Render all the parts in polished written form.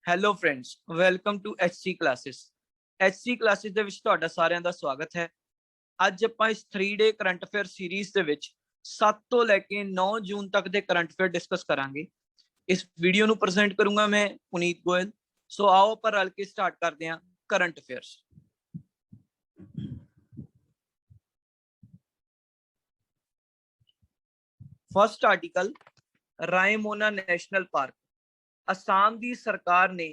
Hello friends, welcome to HC classes. HC classes ਦੇ ਵਿੱਚ ਤੁਹਾਡਾ ਸਾਰਿਆਂ ਦਾ ਸਵਾਗਤ ਹੈ। ਅੱਜ ਆਪਾਂ ਇਸ 3 ਡੇ ਕਰੰਟ ਅਫੇਅਰ ਸੀਰੀਜ਼ ਦੇ ਵਿੱਚ 7 ਤੋਂ ਲੈ ਕੇ 9 ਜੂਨ ਤੱਕ ਦੇ ਕਰੰਟ ਅਫੇਅਰ ਡਿਸਕਸ ਕਰਾਂਗੇ। ਇਸ ਵੀਡੀਓ ਨੂੰ ਪ੍ਰੈਜ਼ੈਂਟ ਕਰੂੰਗਾ ਮੈਂ ਪੁਨੀਤ ਗੋਇਲ। ਸੋ ਆਓ ਆਪਾਂ ਰਲ ਕੇ ਸਟਾਰਟ ਕਰਦੇ ਹਾਂ current affairs. First article, Raimona national park. Assam की सरकार ने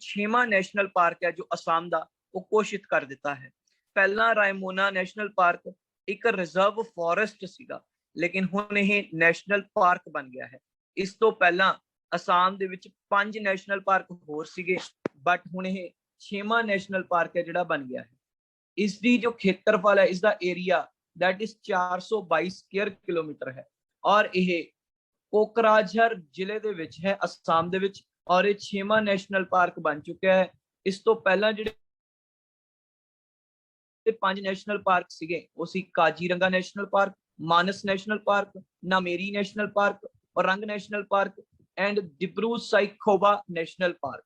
6वां नेशनल पार्क है जो असम का वो घोषित कर दिता है। पहला रायमोना नेशनल पार्क एक रिजर्व फॉरेस्ट सीगा, लेकिन हुण यह नेशनल पार्क बन गया है। इस तो पहला असम दे विच 5 नेशनल पार्क होर सीगे, बट हुण यह 6वां नेशनल पार्क है जिहड़ा बन गया है। इसकी जो खेत्रफल है, इसका area that is 422 square kilometre है और यह कोकराझार जिले दे विच है असम दे विच, और ये 6वां नेशनल पार्क बन चुका है। इस तो पहला जिहड़े 5 नेशनल पार्क सीगे वो सी Kaziranga national park, Manas national park, Nameri national park, Orang national park and Dibru Saikhowa national park.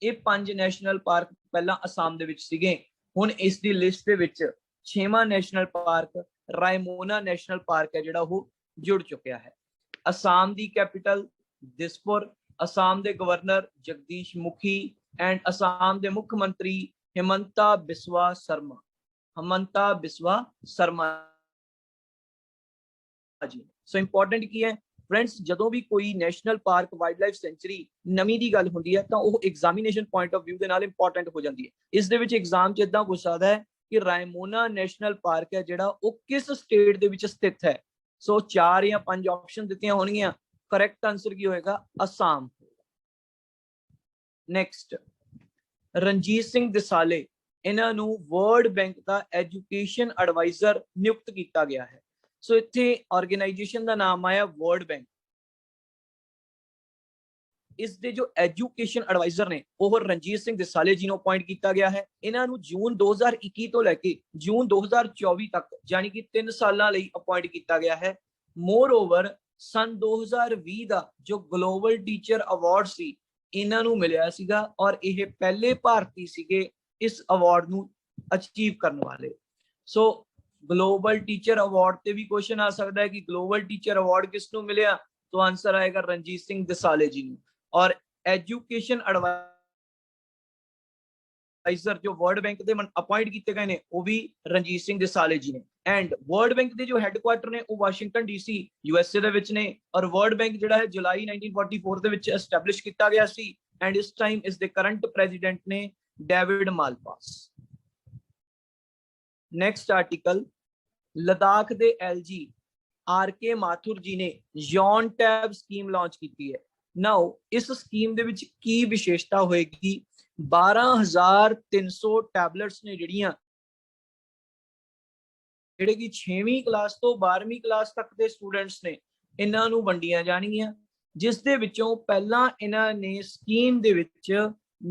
ये 5 नेशनल पार्क पहला असम दे विच सीगे। हुण इस दी लिस्ट दे विच 6वां national park Raimona national park है जिहड़ा वो जुड़ चुका है। असम की कैपिटल दिसपुर, असम के गवर्नर जगदीश मुखी एंड असम के मुख्यमंत्री हिमंता बिस्वा शर्मा जी। सो इंपॉर्टेंट की है फ्रेंड्स, जदों भी कोई national park wild life sanctuary नवीं दी गल हुंदी है तो वो एग्जामिनेशन पॉइंट ऑफ व्यू के नाल इंपॉर्टेंट हो जाती है। इस दे विच एग्जाम च इदां पूछ सकदा है कि रायमोना नेशनल पार्क है जिहड़ा वो किस स्टेट दे विच स्थित है। सो 4 या 5 ऑप्शन दित्तियां होणगीਆਂ। करेक्ट आंसर की होएगा असम। नेक्स्ट, रणजीत सिंह दिसाले इन्हां नूं वर्ल्ड बैंक का एजुकेशन एडवाइजर नियुक्त किया गया है। सो इत्थे ऑर्गेनाइजेशन का नाम आया वर्ल्ड बैंक। इस दे जो एजुकेशन एडवाइजर ने वो रणजीत सिंह दिसाले जी ਨੂੰ अपॉइंट किया गया है। इन्हां नूं जून 2021 तो लैके जून 2024 तक यानी कि 3 सालां लई अपॉइंट किया गया है। मोर ओवर सन 2020 का जो ग्लोबल टीचर अवार्ड सी इन्हां नूं मिलिया सीगा और यह पहले भारती सीगे इस अवार्ड नूं अचीव करने वाले। सो ग्लोबल टीचर अवार्ड ते भी क्वेश्चन आ सकता है कि ग्लोबल टीचर अवार्ड किस नूं मिलिया, तो आंसर आएगा रणजीत सिंह दिसाले जी नूं। और एजुकेशन एडवाइजर जो वर्ल्ड बैंक के अपॉइंट किए गए हैं वो भी रणजीत सिंह दिसाले जी ने। एंड वर्ल्ड बैंक के जो हैडक्वार्टर ने वो वाशिंगटन DC USA दे विच ने, और वर्ल्ड बैंक जिहड़ा है जुलाई 1944 दे विच एस्टैबलिश किया गया सी। एंड इस टाइम इस दे करंट प्रेजिडेंट ने David Malpass. Next article, Ladakh के LG RK माथुर जी ने यौन टैब स्कीम लॉन्च की है। नाउ इस स्कीम दे विच की विशेषता होएगी, 12,300 टैबलेट्स ने जिहड़ियां जिहड़े कि 6वीं क्लास तो 12वीं क्लास तक के स्टूडेंट्स ने इन्हां नूं वंडियां जाणगीਆਂ, जिस दे विचों पहला इन्हां ने स्कीम दे विच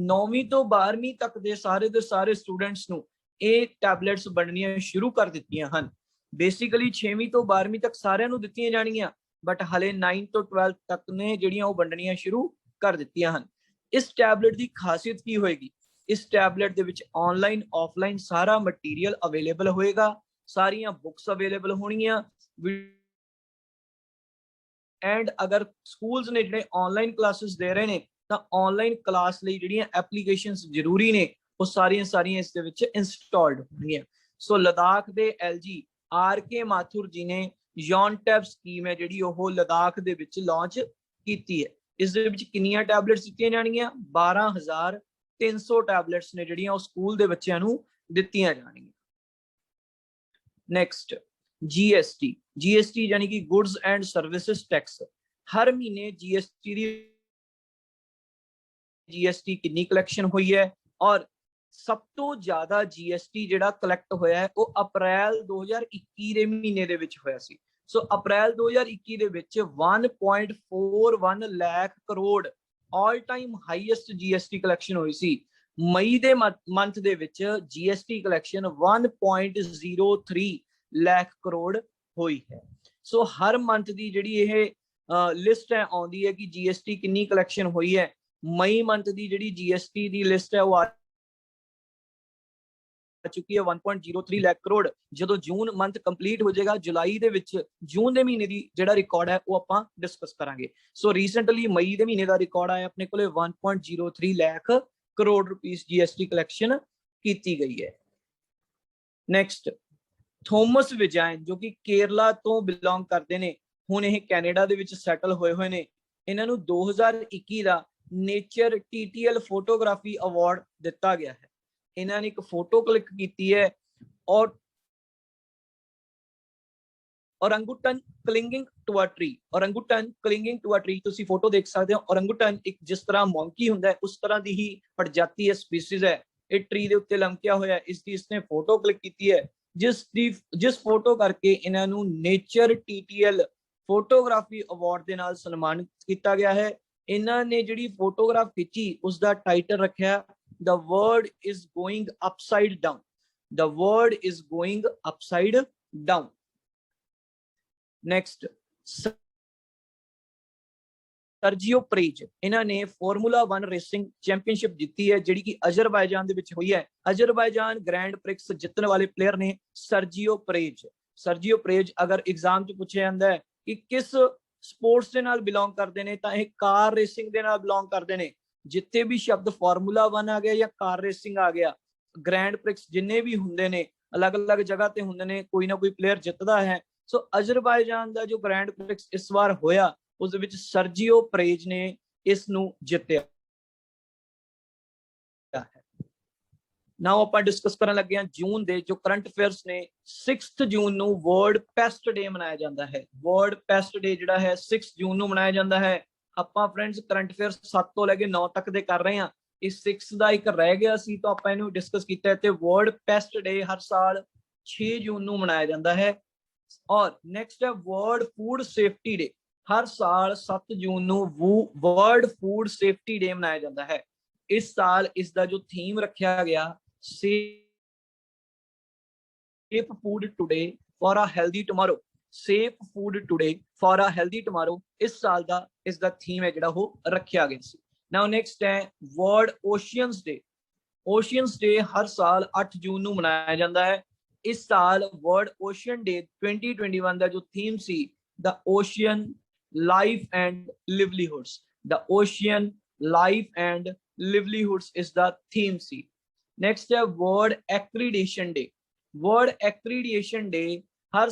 9वीं तो 12वीं तक के सारे स्टूडेंट्स नूं ਇਹ टैबलेट्स वंडणियां शुरू कर दित्तियां हन। बेसिकली 6वीं तो 12वीं तक सारिਆਂ ਨੂੰ ਦਿੱਤੀਆਂ ਜਾਣਗੀਆਂ, बट हले 9 तो 12 तक ने ਜਿਹੜੀਆਂ ਉਹ ਵੰਡਣੀਆਂ शुरू कर ਦਿੱਤੀਆਂ ਹਨ। इस टैबलेट की खासियत की होएगी, इस टैबलेट ਦੇ ਵਿੱਚ ऑनलाइन ऑफलाइन सारा मटीरियल अवेलेबल होएगा, सारियां बुक्स अवेलेबल होणगीਆਂ। एंड अगर स्कूल्स ने ਜਿਹੜੇ ऑनलाइन क्लासेस दे रहे हैं तो ऑनलाइन क्लास ਲਈ ਜਿਹੜੀਆਂ एप्लीकेशंस जरूरी ने वो सारियां इस दे विच इंस्टॉल्ड होणगीਆਂ। सो लद्दाख के LG RK माथुर जी ने यौन टैब स्कीम है जिहड़ी ओह लद्दाख दे विच लॉन्च कीती है। इस दे विच किन्नियां टैबलेट्स दित्तियां जाणगीਆਂ, 12,300 टैबलेट्स ने जिहड़ियां स्कूल दे बच्चिआं नूं दित्तियां जाणगीਆਂ। नेक्स्ट, GST यानी कि गुड्स एंड सर्विसेज टैक्स। हर महीने GST कितनी कलैक्शन हुई है, और सब तो ज्यादा GST जिहड़ा कलैक्ट होया है वो अप्रैल 2021 ਦੇ ਮਹੀਨੇ ਦੇ ਵਿੱਚ ਹੋਇਆ ਸੀ। सो अप्रैल 2021 ਦੇ ਵਿੱਚ 1.41 lakh crore all time highest GST collection हुई सी। मई ਦੇ ਮੰਥ ਦੇ ਵਿੱਚ GST कलैक्शन 1.03 ਲੱਖ ਕਰੋੜ हुई है। सो हर मंथ की जिहड़ी लिस्ट है आउंदी है कि GST कितनी कलैक्शन हुई है। मई मंथ की जी GST की लिस्ट है वो आ चुकी है 1.03 लाख करोड़। जो जून मंथ कंप्लीट हो जाएगा, जुलाई ਦੇ ਵਿੱਚ जून के महीने की ਜਿਹੜਾ रिकॉर्ड है वो ਆਪਾਂ डिस्कस करांगे। सो रीसेंटली मई के महीने का रिकॉर्ड आया अपने को 1.03 lakh crore rupees GST collection की गई है। नैक्सट थॉमस विजायन जो कि केरला तो बिलोंग करते हैं, हुण ये कैनेडा ਦੇ ਵਿੱਚ सैटल होए हुए ने। इन्हां नूं 2021 का नेचर TTL फोटोग्राफी अवार्ड दिता गया है। इन्होंने एक फोटो क्लिक की है और orangutan clinging to a tree. Orangutan clinging to a tree तुसी फोटो देख सकते हो। ओरंगुटन एक जिस तरह मोंकी हुंदा है उस तरह की ही प्रजाति है, स्पीसीज है। ये ट्री के उत्ते लमकिया होया, इसकी इसने फोटो क्लिक की है जिस फोटो करके इन्हों नेचर TTL फोटोग्राफी अवार्ड के नाल सन्मानित किया गया है। इन्होंने जी फोटोग्राफ खिंची उसका टाइटल रखा the world is going upside down. The world is going upside down. Next Sergio Perez, इन्होंने फॉर्मूला 1 रेसिंग चैंपियनशिप जीती है जी कि अजरबैजान दे विच हुई है। अजरबैजान ग्रैंड प्रिक्स जितने वाले प्लेयर ने सर्जियो परेज। सर्जियो परेज अगर एग्जाम च पूछा जाता है कि किस स्पोर्ट्स के नाल बिलोंग करते हैं तो यह कार रेसिंग के नाल बिलोंग करते हैं। जिथे भी शब्द फॉर्मूला 1 आ गया या कार रेसिंग आ गया, ग्रैंड प्रिक्स जिन्ने भी होंगे ने अलग अलग जगह ते होंगे ने, कोई ना कोई प्लेयर जितदा है। सो अजरबैजान का जो ग्रैंड प्रिक्स इस बार होया उस विच सर्जियो परेज ने इसनू जित्या है। नाउ आपां डिस्कस करन लगे हैं जून दे जो करंट अफेयर्स ने। 6 जून नू वर्ल्ड पेस्ट डे मनाया जाता है। वर्ल्ड पेस्ट डे जिहड़ा है 6 जून नू मनाया जाता है। आपां फ्रेंड्स करंट अफेयर्स 7 तो लैके 9 तक दे कर रहे हैं। इस 6 का एक रह गया सी तो आपां इहनू डिस्कस कीता है। ते वर्ल्ड पेस्ट डे हर साल 6 जून नू मनाया जाता है। और नेक्स्ट है वर्ल्ड फूड सेफ्टी डे। हर साल 7 जून नू वर्ल्ड फूड सेफ्टी डे मनाया जाता है। इस साल इसका जो थीम रखा गया safe food today for a healthy tomorrow. Safe food today for a healthy tomorrow इस साल का इसका थीम है जिहड़ा वो रखा गया सी। नाउ नेक्स्ट है world oceans day. Oceans day हर साल 8 जून नू मनाया जाता है। इस साल वर्ल्ड ओशियन डे 2021 का जो थीम सी the ocean life and livelihoods. The ocean life and livelihoods is the theme सी। नेक्स्ट है world accreditation day. World accreditation day हर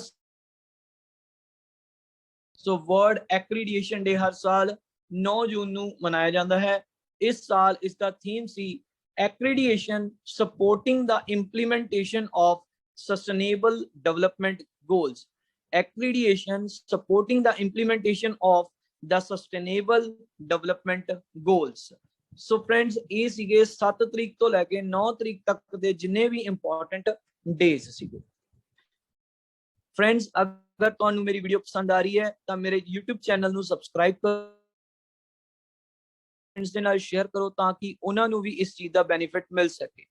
वर्ल्ड एक्रीडिएशन डे हर साल 9 जून नू मनाया जाता है। इस साल इसका थीम सी accreditation supporting the implementation of sustainable development goals। accreditation supporting the implementation of the sustainable development goals। so friends ये सीगे 7 तरीक तो लेके 9 तरीक तक दे जिन्ने भी इंपॉर्टेंट डेज सीगे। फ्रेंड्स अगर तुहानू मेरी वीडियो पसंद आ रही है तो मेरे YouTube चैनल नू सबसक्राइब करो, फ्रेंड्स दे नाल शेयर करो ताकि उन्हां नू भी इस चीज का बेनिफिट मिल सके।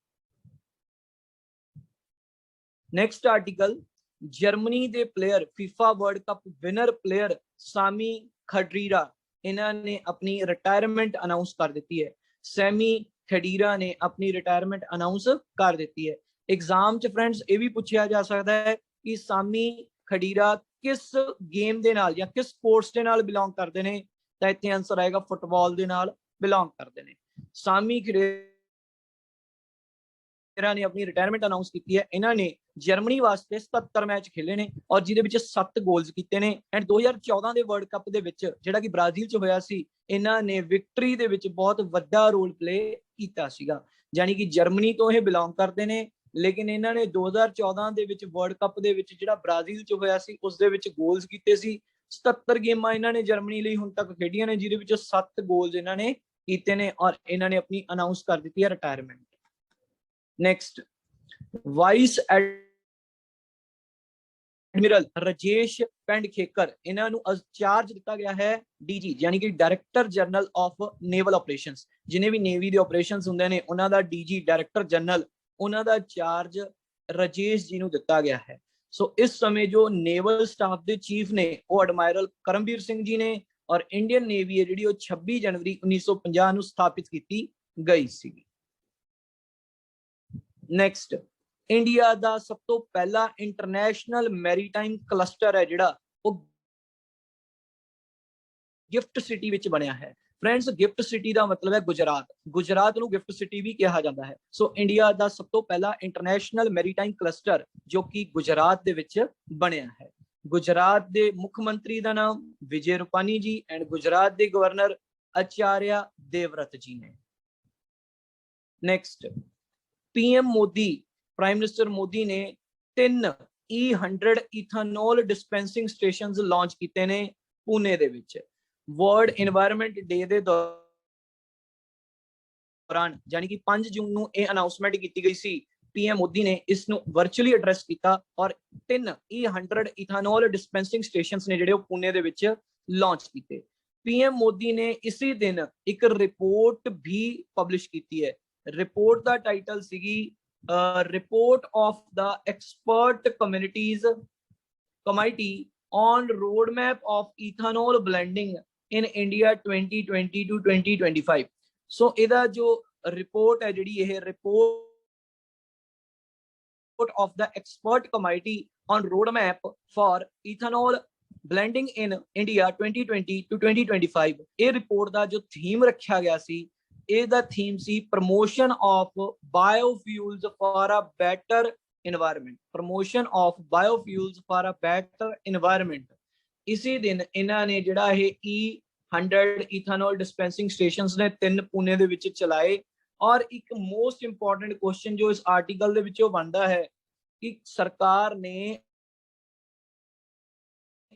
नेक्स्ट आर्टिकल जर्मनी दे player FIFA world cup winner player Sami Khedira इन्होंने अपनी रिटायरमेंट अनाउंस कर दी है। सैमी खडीरा ने अपनी रिटायरमेंट अनाउंस कर दी है। एग्जाम च फ्रेंड्स ये भी पूछा जा सकता है कि सामी खडीरा किस गेम दे नाल या किस स्पोर्ट्स दे नाल बिलोंग करते हैं, तो इत्थे आंसर आएगा फुटबॉल दे नाल बिलोंग करते हैं। सामी खडीरा ने अपनी रिटायरमेंट अनाउंस की है। इन्होंने जर्मनी वास्ते 77 मैच खेले ने और जिहदे विच 7 गोल्स कीते ने। एंड 2014 के वर्ल्ड कप दे विच जिहड़ा कि ब्राजील च होया सी, इन्होंने विक्टरी दे विच बहुत वड्डा रोल प्ले कीता सीगा। यानी कि जर्मनी तो ये बिलोंग करते हैं, लेकिन इन्होंने 2014 दे विच वर्ल्ड कप दे विच जिहड़ा ब्राजील च होया सी उस दे विच गोल्स कीते सी। 77 गेमां इन्होंने जर्मनी लई हुण तक खेडियां ने जिहदे विच 7 गोल्स इन्होंने कीते ने और इन्होंने अपनी अनाउंस कर दी है retirement. Next vice admiral Rajesh Pendharkar इन्हों चार्ज दिता गया है DG यानी कि director general of naval operations. जिन्हें भी नेवी के ऑपरेशंस होंगे ने उन्हों का DG डायरेक्टर जनरल उन्हों का चार्ज राजेश जी को दिता गया है। सो इस समय जो नेवल स्टाफ के चीफ ने वो एडमायरल करमबीर सिंह जी ने और इंडियन नेवी है जिहड़ी 26 जनवरी 1950 ਨੂੰ ਸਥਾਪਿਤ ਕੀਤੀ ਗਈ ਸੀ। ਨੈਕਸਟ, ਇੰਡੀਆ ਦਾ ਸਭ ਤੋਂ ਪਹਿਲਾ ਇੰਟਰਨੈਸ਼ਨਲ ਮੈਰੀਟਾਈਮ ਕਲਸਟਰ ਹੈ ਜਿਹੜਾ ਉਹ ਗਿਫਟ ਸਿਟੀ ਵਿੱਚ ਬਣਿਆ ਹੈ। फ्रेंड्स, गिफ्ट सिटी का मतलब है गुजरात। गुजरात ਨੂੰ गिफ्ट सिटी भी कहा जाता है। सो इंडिया का सब तो पहला इंटरनेशनल मैरीटाइम क्लस्टर जो कि गुजरात ਦੇ ਵਿੱਚ ਬਣਿਆ ਹੈ। गुजरात के मुख्यमंत्री का नाम विजय रूपानी जी एंड गुजरात के गवर्नर आचार्य देवव्रत जी ने। Next, PM Modi, prime minister Modi ने 3 E100 ethanol dispensing stations launch किए ने पुणे ਦੇ ਵਿੱਚ। वर्ल्ड एनवायरनमेंट डे के दौरान यानी कि 5 जून ਨੂੰ ਇਹ ਅਨਾਉਂਸਮੈਂਟ ਕੀਤੀ ਗਈ ਸੀ। पीएम मोदी ने इस ਨੂੰ वर्चुअली एड्रैस किया और 3 E100 इथानॉल डिस्पेंसिंग स्टेशंस ने ਜਿਹੜੇ ਉਹ पुणे ਦੇ ਵਿੱਚ लॉन्च किए। पीएम मोदी ने इसी दिन एक रिपोर्ट भी पब्लिश की है। रिपोर्ट का टाइटल सीगी report of the expert committee on road map of ethanol blending in India 2020 to 2025। So इहदा जो रिपोर्ट है जिहड़ी ये report of the expert committee on road map for ethanol blending in India 2020 to 2025, ये report का जो theme रखा गया सी, ਇਹਦਾ थीम सी promotion of biofuels for a better environment. Promotion of biofuels for a better environment. इसी दिन इन्होंने जिहड़ा ये E100 इथानॉल डिस्पेंसिंग स्टेशंस ने 3 पुणे दे विच चलाए। और एक मोस्ट इंपॉर्टेंट क्वेश्चन जो इस आर्टिकल दे विचों बनता है कि सरकार ने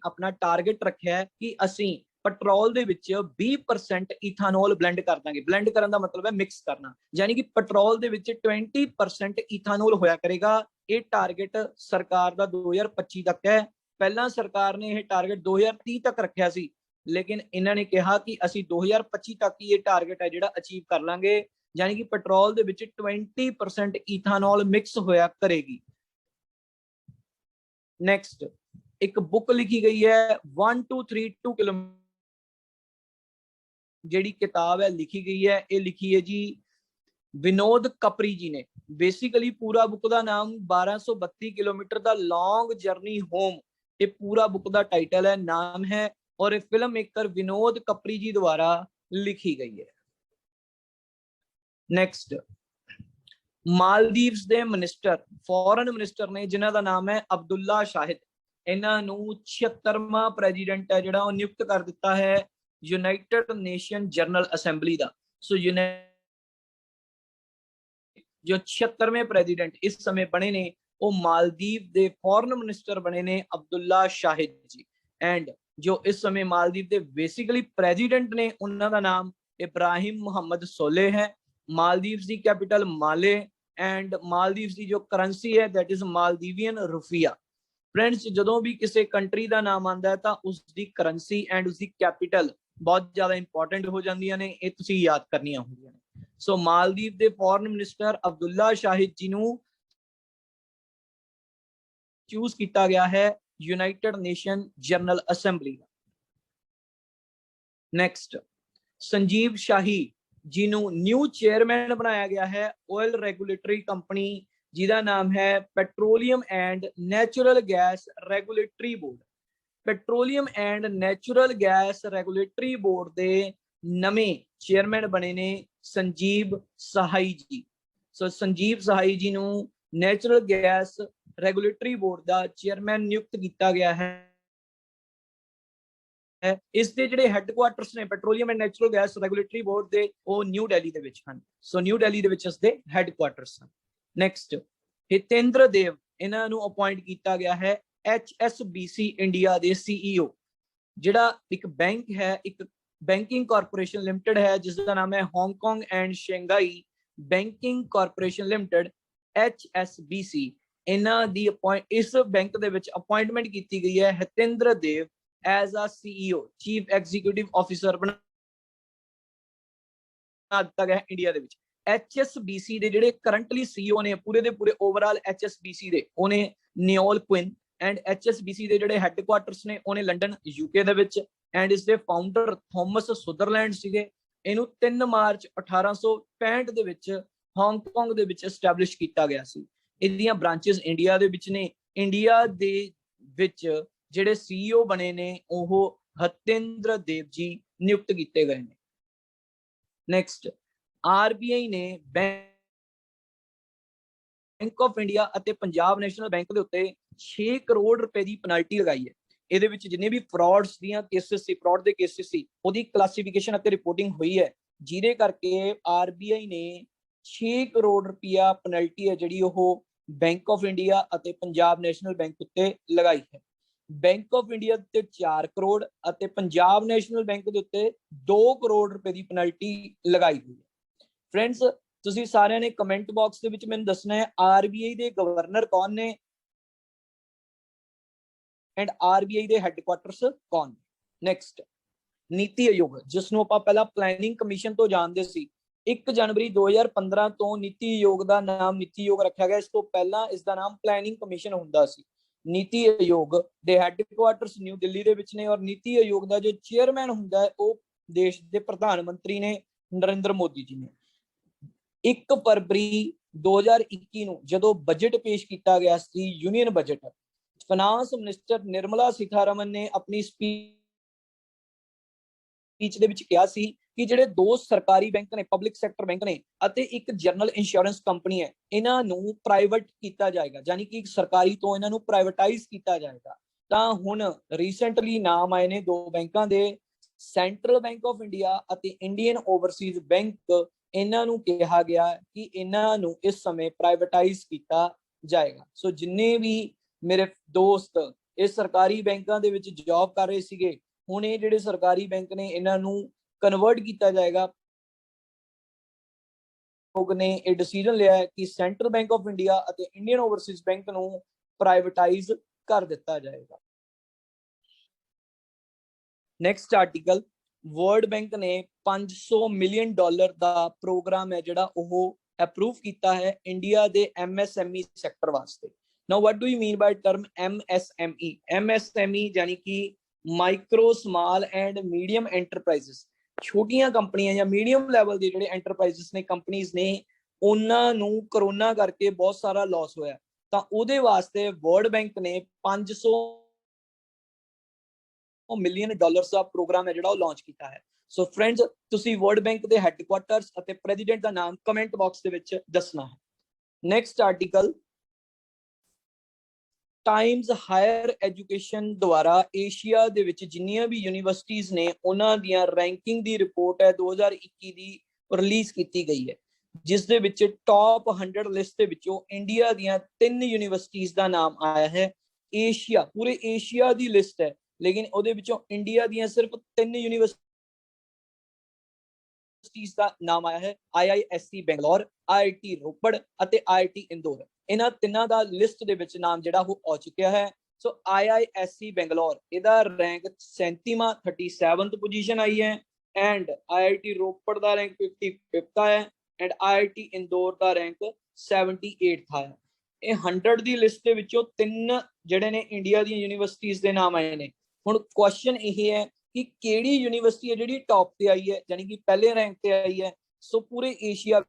अपना टारगेट रखा है कि असी पेट्रोल दे विच 20% इथानॉल ब्लेंड कर देंगे। ब्लेंड करने का मतलब है मिक्स करना, यानी कि पेट्रोल दे विच 20% इथानॉल होया करेगा। ये टारगेट सरकार का 2025 तक है। पहला सरकार ने यह टारगेट 2030 तक रखा सी, लेकिन इन्होंने कहा कि असी 2025 तक ही ये टारगेट है जिहड़ा अचीव कर लांगे, यानी कि पेट्रोल दे विच 20% इथानॉल मिक्स होया करेगी। नेक्स्ट, एक बुक लिखी गई है 1232 किलोमीटर जिहड़ी किताब है लिखी गई है, ये लिखी है जी विनोद कपरी जी ने। बेसिकली पूरा बुक का नाम 1232 kilometre the long journey home, ये पूरा बुक का टाइटल है, नाम है, और ये फिल्म मेकर विनोद कपरी जी द्वारा लिखी गई है। नेक्स्ट, मालदीव्स के मिनिस्टर, फॉरेन मिनिस्टर ने जिन्हां दा नाम है अब्दुल्ला शाहिद। इन्हां नूं 76वां प्रेजिडेंट है जिहड़ा नियुक्त कर दिता है यूनाइटेड नेशन जनरल असैंबली का। सो जो 76वें प्रेजिडेंट इस समय बने ने वो मालदीव के फॉरेन मिनिस्टर बने ने अब्दुल्ला शाहिद जी। एंड जो इस समय मालदीव के बेसिकली प्रेजिडेंट ने उन्हों का नाम इब्राहिम मोहम्मद सोले है। मालदीव्स की कैपिटल माले एंड मालदीव्स की जो करंसी है दैट इज मालदीवियन रुपया। फ्रेंड्स, जो भी किसी कंट्री का नाम आता है तो उसकी करंसी एंड उसकी कैपिटल बहुत ज्यादा इंपॉर्टेंट हो जांदियां ने, ये तुसीं याद करनियां होंदियां ने। सो मालदीव के फॉरेन मिनिस्टर अब्दुल्ला शाहिद जी नूं चूज किया गया है यूनाइटेड नेशन जनरल असैंबली का। नेक्स्ट, संजीव शाही जी नूं न्यू चेयरमैन बनाया गया है ऑयल रेगुलेटरी कंपनी जिहदा नाम है petroleum and natural gas regulatory board. Petroleum and natural gas regulatory board के नवें चेयरमैन बने ने संजीव सहाई जी। सो संजीव सहाई जी नूं नैचुरल गैस रेगुलेटरी बोर्ड का चेयरमैन नियुक्त किया गया है। इसके जिहड़े हैडक्वार्टर्स ने petroleum and natural gas regulatory board के वो न्यू दिल्ली दे विच हन। सो न्यू दिल्ली दे विच इसके हैडक्वार्टर्स हैं। नेक्स्ट, हितेंद्र देव, इन्हां नूं अपॉइंट किया गया है HSBC इंडिया के CEO। जिहड़ा एक बैंक है, एक बैंकिंग कॉरपोरेशन लिमिटेड है जिसका नाम है Hong Kong and Shanghai banking corporation limited HSBC। इन्हां दी इस बैंक दे विच अपॉइंटमेंट की गई है Hitendra Dev as a CEO, chief executive officer बना दिता गया इंडिया दे विच। HSBC दे जिहड़े करंटली CEO ने पूरे दे पूरे ओवरऑल HSBC दे उन्हें नियोल क्विन एंड HSBC दे जिहड़े हैडक्वार्टर्स ने उन्हें London UK they which and ਇਸ ਦੇ ਫਾਊਂਡਰ ਥੋਮਸ ਸੁਦਰਲੈਂਡ ਸੀਗੇ। ਇਹਨੂੰ 3 ਮਾਰਚ 1865 ਦੇ ਵਿੱਚ ਹਾਂਗਕਾਂਗ ਦੇ ਵਿੱਚ ਐਸਟੈਬਲਿਸ਼ ਕੀਤਾ ਗਿਆ ਸੀ। ਇਹਦੀਆਂ ਬ੍ਰਾਂਚੇਸ ਇੰਡੀਆ ਦੇ ਵਿੱਚ ਨੇ। ਇੰਡੀਆ ਦੇ ਵਿੱਚ ਜਿਹੜੇ CEO ਬਣੇ ਨੇ ਉਹ ਹਤਿੰਦਰ ਦੇਵ ਜੀ ਨਿਯੁਕਤ ਕੀਤੇ ਗਏ ਨੇ। ਨੈਕਸਟ, RBI ਨੇ ਬੈਂਕ ਆਫ ਇੰਡੀਆ ਅਤੇ ਪੰਜਾਬ ਨੈਸ਼ਨਲ ਬੈਂਕ ਦੇ ਉੱਤੇ 6 ਕਰੋੜ ਰੁਪਏ ਦੀ ਪੈਨਲਟੀ ਲਗਾਈ ਹੈ। ਇਹਦੇ ਵਿੱਚ ਜਿੰਨੇ ਵੀ ਫਰਾਡਸ ਦੀਆਂ ਕੇਸਿਸ ਸੀ, ਫਰਾਡ ਦੇ ਕੇਸਿਸ ਸੀ, ਉਹਦੀ ਕਲਾਸੀਫਿਕੇਸ਼ਨ ਅਤੇ ਰਿਪੋਰਟਿੰਗ ਹੋਈ ਹੈ, ਜਿਹਦੇ ਕਰਕੇ RBI ਨੇ 6 ਕਰੋੜ ਰੁਪਇਆ ਪੈਨਲਟੀ ਹੈ ਜਿਹੜੀ ਉਹ ਬੈਂਕ ਆਫ ਇੰਡੀਆ ਅਤੇ ਪੰਜਾਬ ਨੈਸ਼ਨਲ ਬੈਂਕ ਉੱਤੇ ਲਗਾਈ ਹੈ। ਬੈਂਕ ਆਫ ਇੰਡੀਆ ਤੇ 4 ਕਰੋੜ ਅਤੇ ਪੰਜਾਬ ਨੈਸ਼ਨਲ ਬੈਂਕ ਦੇ ਉੱਤੇ 2 ਕਰੋੜ ਰੁਪਏ ਦੀ ਪੈਨਲਟੀ ਲਗਾਈ ਹੋਈ ਹੈ। ਫਰੈਂਡਸ, ਤੁਸੀਂ ਸਾਰਿਆਂ ਨੇ ਕਮੈਂਟ ਬਾਕਸ ਦੇ ਵਿੱਚ ਮੈਨੂੰ ਦੱਸਣਾ ਹੈ RBI ਦੇ ਗਵਰਨਰ ਕੌਣ ਨੇ ਐਂਡ RBI ਦੇ ਹੈੱਡਕੁਆਟਰਸ ਕੌਣ ਨੇ। ਨੈਕਸਟ, ਨੀਤੀ ਆਯੋਗ, ਜਿਸ ਨੂੰ ਆਪਾਂ ਪਹਿਲਾਂ ਪਲੈਨਿੰਗ ਕਮਿਸ਼ਨ ਤੋਂ ਜਾਣਦੇ ਸੀ। 1 ਜਨਵਰੀ 2015 ਤੋਂ ਨੀਤੀ ਆਯੋਗ ਦਾ ਨਾਮ ਨੀਤੀ ਆਯੋਗ ਰੱਖਿਆ ਗਿਆ। ਇਸ ਤੋਂ ਪਹਿਲਾਂ ਇਸ ਦਾ ਨਾਮ ਪਲੈਨਿੰਗ ਕਮਿਸ਼ਨ ਹੁੰਦਾ ਸੀ। ਨੀਤੀ ਆਯੋਗ ਦੇ ਹੈੱਡਕੁਆਟਰਸ ਨਿਊ ਦਿੱਲੀ ਦੇ ਵਿੱਚ ਨੇ ਔਰ ਨੀਤੀ ਆਯੋਗ ਦਾ ਜੋ ਚੇਅਰਮੈਨ ਹੁੰਦਾ ਹੈ ਉਹ ਦੇਸ਼ ਦੇ ਪ੍ਰਧਾਨ ਮੰਤਰੀ ਨੇ ਨਰਿੰਦਰ ਮੋਦੀ ਜੀ ਨੇ। 1 ਫਰਵਰੀ 2021 ਨੂੰ ਜਦੋਂ ਬਜਟ ਪੇਸ਼ ਕੀਤਾ ਗਿਆ ਸੀ, union budget, finance minister Nirmala Sitharaman ਨੇ ਆਪਣੀ ਸਪੀਚ ਦੇ ਵਿੱਚ ਕਿਹਾ ਸੀ ਕਿ ਜਿਹੜੇ 2 ਸਰਕਾਰੀ ਬੈਂਕ ਨੇ, ਪਬਲਿਕ ਸੈਕਟਰ ਬੈਂਕ ਨੇ ਅਤੇ ਇੱਕ ਜਨਰਲ ਇੰਸ਼ੋਰੈਂਸ ਕੰਪਨੀ ਹੈ, ਇਹਨਾਂ ਨੂੰ ਪ੍ਰਾਈਵੇਟ ਕੀਤਾ ਜਾਏਗਾ, ਯਾਨੀ ਕਿ ਸਰਕਾਰੀ ਤੋਂ ਇਹਨਾਂ ਨੂੰ ਪ੍ਰਾਈਵੇਟਾਈਜ਼ ਕੀਤਾ ਜਾਏਗਾ। ਤਾਂ ਹੁਣ ਰੀਸੈਂਟਲੀ ਨਾਮ ਆਏ ਨੇ 2 ਬੈਂਕਾਂ ਦੇ, ਸੈਂਟਰਲ ਬੈਂਕ ਆਫ ਇੰਡੀਆ ਅਤੇ ਇੰਡੀਅਨ ਓਵਰਸੀਜ਼ ਬੈਂਕ। ਇਹਨਾਂ ਨੂੰ ਕਿਹਾ ਗਿਆ ਕਿ ਇਹਨਾਂ ਨੂੰ ਇਸ ਸਮੇਂ ਪ੍ਰਾਈਵੇਟਾਈਜ਼ ਕੀਤਾ ਜਾਏਗਾ। ਸੋ ਜਿੰਨੇ ਵੀ ਮੇਰੇ ਦੋਸਤ ਇਹ ਸਰਕਾਰੀ ਬੈਂਕਾਂ ਦੇ ਵਿੱਚ ਜੌਬ ਕਰ ਰਹੇ ਸੀਗੇ, ਹੁਣ ਇਹ ਜਿਹੜੇ ਸਰਕਾਰੀ ਬੈਂਕ ਨੇ ਇਹਨਾਂ ਨੂੰ ਕਨਵਰਟ ਕੀਤਾ ਜਾਏਗਾ। ਲੋਕ ਨੇ ਇਹ ਡਿਸੀਜਨ ਲਿਆ ਹੈ ਕਿ ਸੈਂਟਰਲ ਬੈਂਕ ਆਫ ਇੰਡੀਆ ਅਤੇ ਇੰਡੀਅਨ ਓਵਰਸੀਜ਼ ਬੈਂਕ ਨੂੰ ਪ੍ਰਾਈਵੇਟਾਈਜ਼ ਕਰ ਦਿੱਤਾ ਜਾਏਗਾ। ਨੈਕਸਟ ਆਰਟੀਕਲ, ਵਰਲਡ ਬੈਂਕ ਨੇ $500 ਮਿਲੀਅਨ ਦਾ ਪ੍ਰੋਗਰਾਮ ਹੈ ਜਿਹੜਾ ਉਹ ਅਪਰੂਵ ਕੀਤਾ ਹੈ ਇੰਡੀਆ ਦੇ MSME ਸੈਕਟਰ ਵਾਸਤੇ। Now what do you mean by term MSME? MSME ਯਾਨੀ ਕਿ micro small and medium enterprises, ਛੋਟੀਆਂ ਕੰਪਨੀਆਂ ਜਾਂ ਮੀਡੀਅਮ ਲੈਵਲ ਦੇ ਜਿਹੜੇ ਐਂਟਰਪ੍ਰਾਈਜ਼ਸ ਨੇ, ਕੰਪਨੀਆਂ ਨੇ, ਉਹਨਾਂ ਨੂੰ ਕਰੋਨਾ ਕਰਕੇ ਬਹੁਤ ਸਾਰਾ ਲਾਸ ਹੋਇਆ। ਤਾਂ ਉਹਦੇ ਵਾਸਤੇ ਵਰਲਡ ਬੈਂਕ ਨੇ $500 ਮਿਲੀਅਨ ਦਾ ਪ੍ਰੋਗਰਾਮ ਹੈ ਜਿਹੜਾ ਉਹ ਲਾਂਚ ਕੀਤਾ ਹੈ। ਸੋ ਫਰੈਂਡਸ, ਤੁਸੀਂ ਵਰਲਡ ਬੈਂਕ ਦੇ ਹੈੱਡਕੁਆਟਰਸ ਅਤੇ ਪ੍ਰੈਜ਼ੀਡੈਂਟ ਦਾ ਨਾਮ ਕਮੈਂਟ ਬਾਕਸ ਦੇ ਵਿੱਚ ਦੱਸਣਾ ਹੈ। Next article, Times higher education ਦੁਆਰਾ ਏਸ਼ੀਆ ਦੇ ਵਿੱਚ ਜਿੰਨੀਆਂ ਵੀ ਯੂਨੀਵਰਸਿਟੀਜ਼ ਨੇ ਉਹਨਾਂ ਦੀਆਂ ਰੈਂਕਿੰਗ ਦੀ ਰਿਪੋਰਟ ਹੈ 2021 ਦੀ ਰਿਲੀਜ਼ ਕੀਤੀ ਗਈ ਹੈ, ਜਿਸ ਦੇ ਵਿੱਚ ਟੌਪ 100 ਲਿਸਟ ਦੇ ਵਿੱਚੋਂ ਇੰਡੀਆ ਦੀਆਂ 3 ਯੂਨੀਵਰਸਿਟੀਜ਼ ਦਾ ਨਾਮ ਆਇਆ ਹੈ। ਏਸ਼ੀਆ, ਪੂਰੇ ਏਸ਼ੀਆ ਦੀ ਲਿਸਟ ਹੈ, ਲੇਕਿਨ ਉਹਦੇ ਵਿੱਚੋਂ ਇੰਡੀਆ ਦੀਆਂ ਸਿਰਫ 3 ਯੂਨੀਵਰਸਿਟੀਜ਼ ਦਾ ਨਾਮ ਆਇਆ ਹੈ। IISc ਬੈਂਗਲੌਰ, IIT ਰੋਪੜ ਅਤੇ IIT ਇੰਦੌਰ। ਇਹਨਾਂ ਤਿੰਨਾਂ ਦਾ ਲਿਸਟ ਦੇ ਵਿੱਚ ਨਾਮ ਜਿਹੜਾ ਉਹ ਆ ਚੁੱਕਿਆ ਹੈ। ਸੋ IISc ਬੈਂਗਲੌਰ, ਇਹਦਾ ਰੈਂਕ 37ਵਾਂ 37th ਪੋਜੀਸ਼ਨ ਆਈ ਹੈ and IIT Ropar the rank 55 ਹੈ and IIT Indore the rank 78 ਹੈ। ਇਹ 100 ਦੀ ਲਿਸਟ ਦੇ ਵਿੱਚੋਂ 3 ਜਿਹੜੇ ਨੇ ਇੰਡੀਆ ਦੀਆਂ ਯੂਨੀਵਰਸਿਟੀਜ਼ ਦੇ ਨਾਮ ਆਏ ਨੇ। ਹੁਣ ਕੁਐਸਚਨ ਇਹ ਹੈ ਕਿ ਕਿਹੜੀ ਯੂਨੀਵਰਸਿਟੀ ਹੈ ਜਿਹੜੀ ਟੌਪ ਤੇ ਆਈ ਹੈ, ਯਾਨੀ ਕਿ ਪਹਿਲੇ ਰੈਂਕ ਤੇ ਆਈ ਹੈ। ਸੋ ਪੂਰੇ ਏਸ਼ੀਆ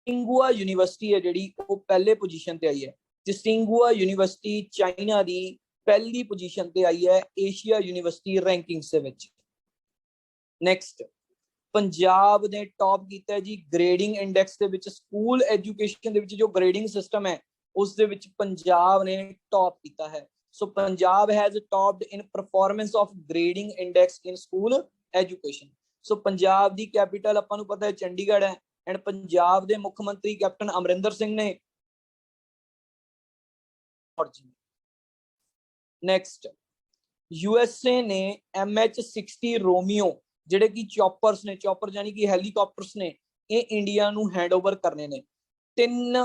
ਸਿੰਗੂਆ ਯੂਨੀਵਰਸਿਟੀ ਹੈ ਜਿਹੜੀ ਉਹ ਪਹਿਲੇ ਪੋਜੀਸ਼ਨ ਤੇ ਆਈ ਹੈ, ਤੇ ਸਿੰਗੂਆ ਯੂਨੀਵਰਸਿਟੀ ਚਾਈਨਾ ਦੀ ਪਹਿਲੀ ਪੋਜੀਸ਼ਨ ਤੇ ਆਈ ਹੈ ਏਸ਼ੀਆ ਯੂਨੀਵਰਸਿਟੀ ਰੈਂਕਿੰਗਸ ਦੇ ਵਿੱਚ। ਨੈਕਸਟ, ਪੰਜਾਬ ਨੇ ਟੌਪ ਕੀਤਾ ਹੈ ਜੀ ਗ੍ਰੇਡਿੰਗ ਇੰਡੈਕਸ ਦੇ ਵਿੱਚ। ਸਕੂਲ ਐਜੂਕੇਸ਼ਨ ਦੇ ਵਿੱਚ ਜੋ ਗ੍ਰੇਡਿੰਗ ਸਿਸਟਮ ਹੈ ਉਸ ਦੇ ਵਿੱਚ ਪੰਜਾਬ ਨੇ ਟੌਪ ਕੀਤਾ ਹੈ। So Punjab has topped in performance of grading index in school education. So Punjab ਦੀ ਕੈਪੀਟਲ ਆਪਾਂ ਨੂੰ ਪਤਾ ਹੈ ਚੰਡੀਗੜ੍ਹ ਹੈ ਐਂਡ ਪੰਜਾਬ ਦੇ ਮੁੱਖ ਮੰਤਰੀ ਕੈਪਟਨ ਅਮਰਿੰਦਰ ਸਿੰਘ ਨੇ। ਨੈਕਸਟ, USA ਨੇ MH-60 ਰੋਮੀਓ ਜਿਹੜੇ ਕਿ ਚੌਪਰਸ ਨੇ, ਚੌਪਰ ਯਾਨੀ ਕਿ ਹੈਲੀਕਾਪਟਰਸ ਨੇ, ਇਹ ਇੰਡੀਆ ਨੂੰ ਹੈਂਡਓਵਰ ਕਰਨੇ ਨੇ। 3